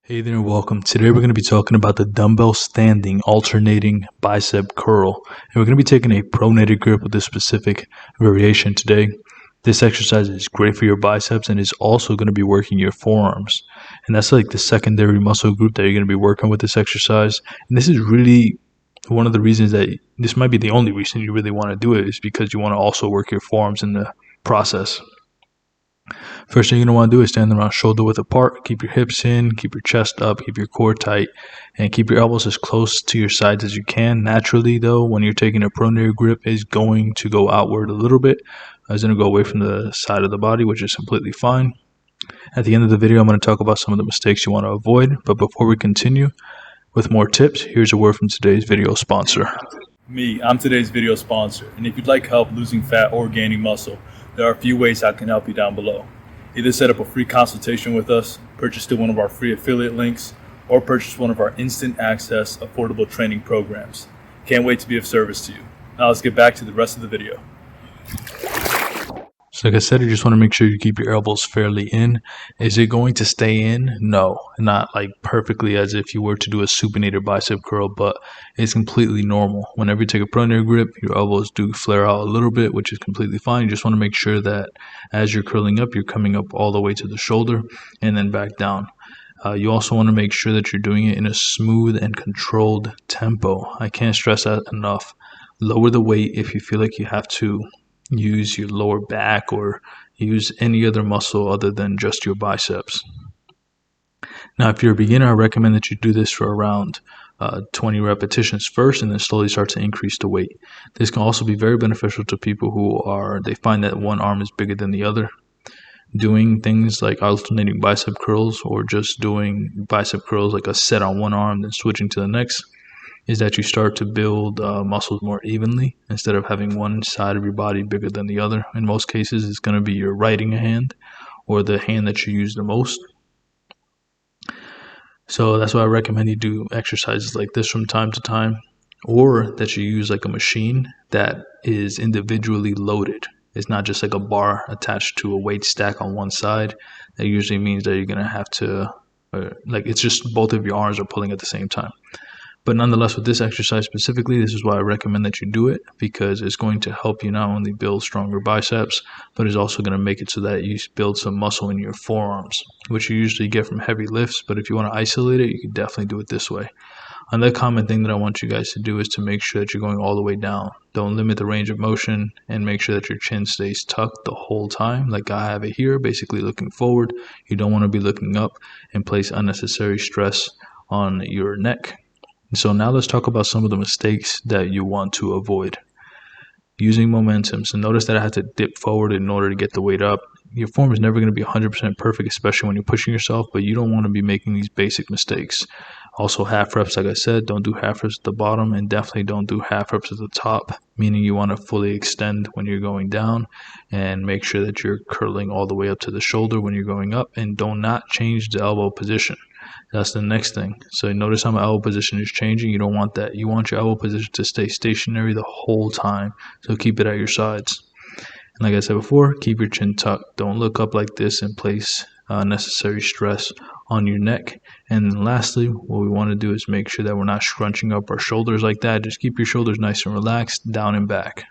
Hey there and welcome. Today we're going to be talking about the dumbbell standing alternating bicep curl. And we're going to be taking a pronated grip with this specific variation today. This exercise is great for your biceps and is also going to be working your forearms. And that's like the secondary muscle group that you're going to be working with this exercise. And this is really one of the reasons that this might be the only reason you really want to do it is because you want to also work your forearms in the process. First thing you're going to want to do is stand around shoulder width apart. Keep your hips in, keep your chest up, keep your core tight, and keep your elbows as close to your sides as you can. Naturally, though, when you're taking a pronated grip, it's going to go outward a little bit. It's going to go away from the side of the body, which is completely fine. At the end of the video, I'm going to talk about some of the mistakes you want to avoid. But before we continue with more tips, here's a word from today's video sponsor. I'm today's video sponsor, and if you'd like help losing fat or gaining muscle, there are a few ways I can help you down below. Either set up a free consultation with us, purchase one of our free affiliate links, or purchase one of our instant access affordable training programs. Can't wait to be of service to you. Now let's get back to the rest of the video. So like I said, you just want to make sure you keep your elbows fairly in. Is it going to stay in? No, not like perfectly as if you were to do a supinated bicep curl, but it's completely normal. Whenever you take a pronated grip, your elbows do flare out a little bit, which is completely fine. You just want to make sure that as you're curling up, you're coming up all the way to the shoulder and then back down. You also want to make sure that you're doing it in a smooth and controlled tempo. I can't stress that enough. Lower the weight if you feel like you have to use your lower back or use any other muscle other than just your biceps. Now, if you're a beginner, I recommend that you do this for around 20 repetitions first and then slowly start to increase the weight. This can also be very beneficial to people who they find that one arm is bigger than the other. Doing things like alternating bicep curls or just doing bicep curls like a set on one arm then switching to the next is that you start to build muscles more evenly instead of having one side of your body bigger than the other. In most cases, it's going to be your right hand or the hand that you use the most. So that's why I recommend you do exercises like this from time to time, or that you use like a machine that is individually loaded. It's not just like a bar attached to a weight stack on one side. That usually means that you're going to have to, it's just both of your arms are pulling at the same time. But nonetheless, with this exercise specifically, this is why I recommend that you do it, because it's going to help you not only build stronger biceps, but it's also going to make it so that you build some muscle in your forearms, which you usually get from heavy lifts. But if you want to isolate it, you can definitely do it this way. Another common thing that I want you guys to do is to make sure that you're going all the way down. Don't limit the range of motion and make sure that your chin stays tucked the whole time, like I have it here, basically looking forward. You don't want to be looking up and place unnecessary stress on your neck. So now let's talk about some of the mistakes that you want to avoid. Using momentum. So notice that I had to dip forward in order to get the weight up. Your form is never going to be 100% perfect, especially when you're pushing yourself, but you don't want to be making these basic mistakes. Also, half reps, like I said, don't do half reps at the bottom, and definitely don't do half reps at the top, meaning you want to fully extend when you're going down and make sure that you're curling all the way up to the shoulder when you're going up, and do not change the elbow position. That's the next thing. So notice how my elbow position is changing. You don't want that. You want your elbow position to stay stationary the whole time. So keep it at your sides. And like I said before, keep your chin tucked. Don't look up like this and place unnecessary stress on your neck. And then lastly, what we want to do is make sure that we're not scrunching up our shoulders like that. Just keep your shoulders nice and relaxed, down and back.